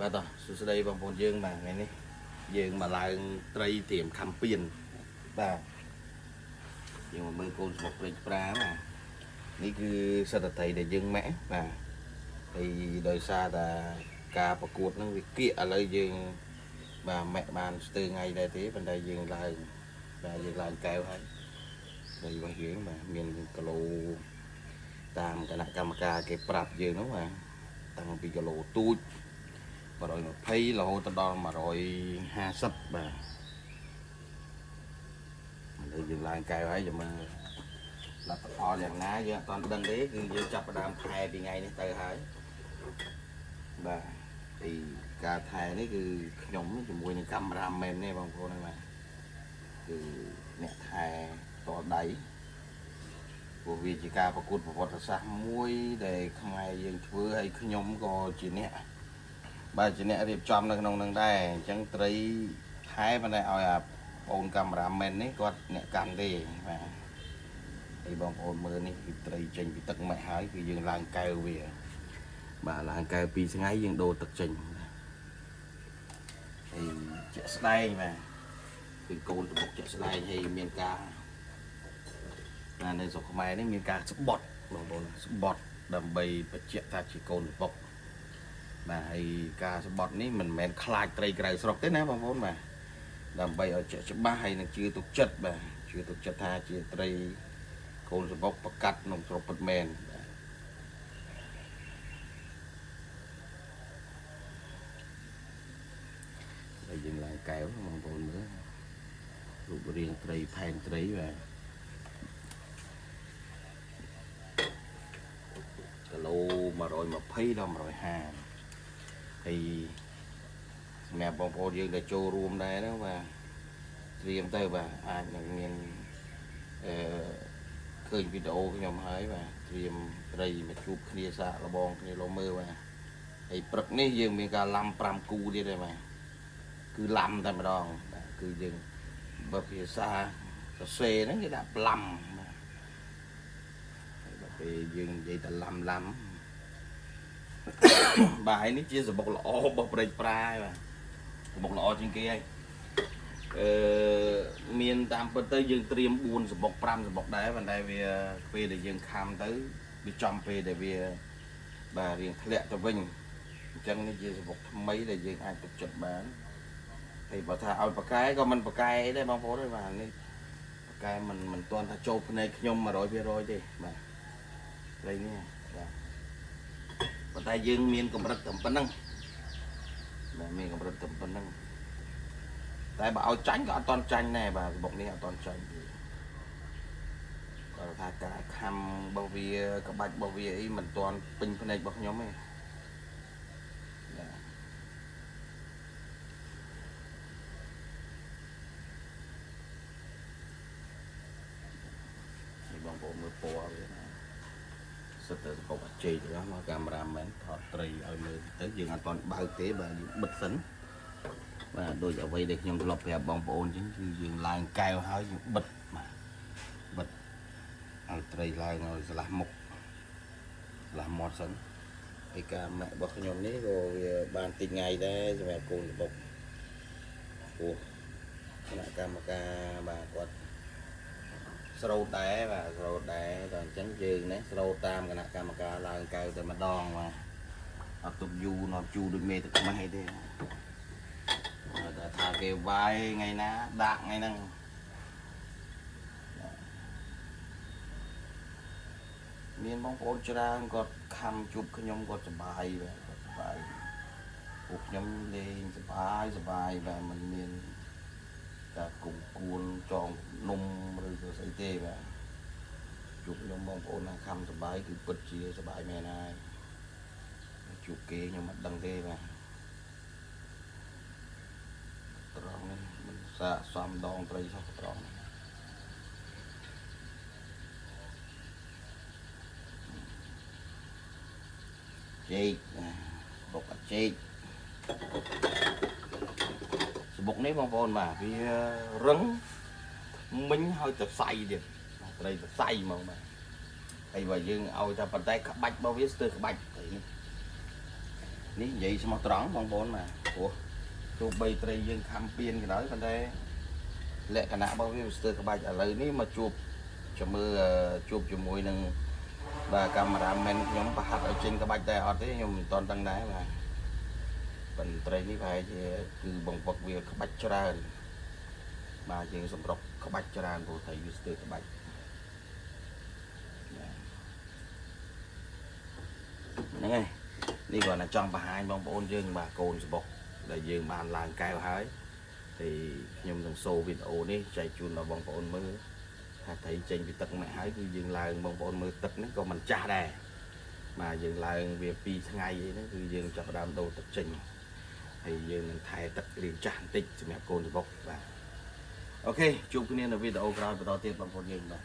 បាទតោះសួស្តីបងប្អូនយើងបាទថ្ងៃនេះយើងមកឡើងត្រីត្រៀមខំពៀនបាទយើងមកមើលកូនស្មុកព្រៃប្រាបាទនេះគឺសិទ្ធិត្រីដែលយើងម៉ាក់បាទហើយដោយសារតែការប្រកួតហ្នឹងវាគៀកឥឡូវយើងបាទម៉ាក់បានស្ទើរថ្ងៃដែរទេប៉ុន្តែយើងឡើងបាទយើងឡើងកែវហើយត្រីរបស់យើងបាទមានគីឡូតាមគណៈកម្មការគេប្រាប់យើងហ្នឹងបាទតាំងពីគីឡូទូច120រហូតដល់150បាទឥឡូវយើងឡើងកែវហើយយើងមើលលទ្ធផលយ៉ាងណាយើងអត់ទាន់ដឹងទេគឺយើងចាប់ផ្ដើមថែពីថ្ងៃនេះទៅហើយបាទពីការថែនេះគឺខ្ញុំជាមួយនឹងកាមេរ៉ាមែនទេបងប្អូនហ្នឹងបាទគឺអ្នកថែតដៃព្រោះវាជាការប្រកួតប្រវត្តិសាស្ត្រមួយដែលខ្មែរយើងធ្វើហើយខ្ញុំក៏ជាអ្នកបាទជាអ្នករៀបចំនៅក្នុងនឹងដែរអញ្ចឹងត្រីថែប៉ុន្តែឲ្យអាបងកាមេរ៉ាមែននេះគាត់អ្នកកាន់ទេបាទហើយបងប្អូនមើលនេះគឺត្រីចេញពីទឹកម៉ែហើយគឺយើងឡើងកែវវាបាទឡើងកែវ2ថ្ងៃយើងដូរទឹកចេញហើយជាក់ស្ដែងបាទគឺកូនត្បុកជាក់ស្ដែងហើយមានការនៅស្រុកខ្មែរនេះមានការស្បត់បងប្អូនស្បត់ដើម្បីបញ្ជាក់ថាជាកូនត្បុកបាទហើយការស្បត់នេះមិនមែនខ្លាចត្រីក្រៅស្រុកទេណាបងប្អូនបាទដើម្បីឲ្យជាក់ច្បាស់ហើយនឹងជឿទុកចិត្តបាទជឿទុកចិត្តថាជាត្រីកូនត្បុកប្រកាសក្នុងស្រុកពិតមែនហើយយើងឡើងកែវបងប្អូនមើលរូបរាងត្រីផែនត្រីបាទគីឡូ120ដល់150ហើយសម្រាប់បងប្អូនយើងដែលចូលរួមដែរហ្នឹងបាទត្រៀមទៅបាទអាចនឹងមានឃើញវីដេអូខ្ញុំហើយបាទត្រៀមត្រីមកជួបគ្នាសាកល្បងគ្នាលោមើលបាទហើយព្រឹកនេះយើងមានការឡាំ5គូទៀតទេបាទគឺឡាំតែម្ដងបាទគឺយើងបើភាសាសរសេរហ្នឹងគេដាក់ប្លាំបាទហើយដល់ពេលយើងនិយាយតែឡាំបាទហើយនេះជាសបុកល្អរបស់ព្រៃប្រាបាទសបុកល្អជាងគេហើយមានតាមពិតទៅយើងត្រៀម4សបុក5សបុកដែរប៉ុន្តែវាពេលដែលយើងខំទៅវាចំពេលដែលវាបាទរៀងធ្លាក់ទៅវិញអញ្ចឹងនេះជាសបុកថ្មីដែលយើងអាចទុកចិត្តបានហើយបើថាឲ្យប៉ាកែក៏មិនប៉ាកែដែរបងប្អូនបាទនេះប៉ាកែមិនទាន់ថាចូលភ្នែកខ្ញុំ100%ទេបាទត្រីនេះបាទប៉ុន្តែយើងមានកម្រិតត្រឹមប៉ុណ្ណឹងបាទមានកម្រិតត្រឹមប៉ុណ្ណឹងតែបើឲ្យចាញ់ក៏អត់ទាន់ចាញ់ដែរបាទសបុកនេះអត់ទាន់ចាញ់ទេគាត់ថាការខំរបស់វាក្បាច់របស់វាអីមិនទាន់ពេញភ្នែករបស់ខ្ញុំទេបងប្អូនមើលពណ៌វាសិតតែសបុកអចេកទៅមកកាមេរ៉ាមែនថតត្រីឲ្យមើលទៅយើងអត់ទាន់បើកទេបាទយើងបិទសិនបាទដូចអ្វីដែលខ្ញុំធ្លាប់ប្រាប់បងប្អូនចឹងគឺយើងឡើងកែវហើយយើងបិទបាទបិទឲ្យត្រីឡើងឲ្យឆ្លាស់មុខឆ្លាស់មាត់សិនហើយការម៉ាក់របស់ខ្ញុំនេះក៏វាបានតិចថ្ងៃដែរសម្រាប់កូនត្បុកព្រោះគណៈកម្មការបាទគាត់ស្រោតដែរបាទស្រោតដែរតែអញ្ចឹងយើងនេះស្រោតតាមគណៈកម្មការឡើងកែវតែម្ដងបាទអត់ទុកយូរអត់ជូរដូចមេទឹកខ្មាស់ទេតែថាគេវាយថ្ងៃណាដាក់ថ្ងៃហ្នឹងមានបងប្អូនច្រើនគាត់ខំជួបខ្ញុំគាត់សប្បាយបាទគាត់សប្បាយពួកខ្ញុំលេងសប្បាយបាទមិនមានការគុំគួនចងនំឬក៏ស្អីទេបាទជួបខ្ញុំបងប្អូនណាខំសប្បាយគឺពិតជាសប្បាយមែនហើយជួបគេខ្ញុំមិនដឹងទេបាទត្រង់នេះមិនសាកសមដងត្រីសោះត្រង់ចេកបុកចេកសបុកនេះបងប្អូនបាទវារឹងមិញហើយទៅសៃទៀតត្រីទៅសៃហ្មងបាទហើយបើយើងឲ្យតែប៉ុន្តែក្បាច់របស់វាស្ទើរក្បាច់ត្រីនេះ ní vậy sao mà trắng bong bóng mà ủa tôi bay tây dương tham biên cái đó còn đây lệ cả nạ bao nhiêu từ các bạn trả lời ní mà chụp cho mưa chụp cho mùi nâng và camera men nhóm và hạt ở trên các bạn đây ở thế nhưng toàn tăng đá mà phần tây ní phải cứ bong bọc việc các bạn cho ra mà chuyện sầm rọc các bạn cho ra của thầy từ các bạn này đi gọi là trong bà hai bong bóng dương bà cồn bọc là dương bàn làng cao hái thì nhung thằng xô video đi chạy chuồn vào bong bóng mưa thấy trên bị tật mẹ hái cứ dương làng bong bóng mưa tật nó còn mình cha đè mà dương làng việc pi ngày vậy nó cứ dương cho đam đồ tập trình thì dương thay tật liền tràn tích mẹ cồn bọc và ok chụp cái này là video rồi và đầu tiên bong bóng dương rồi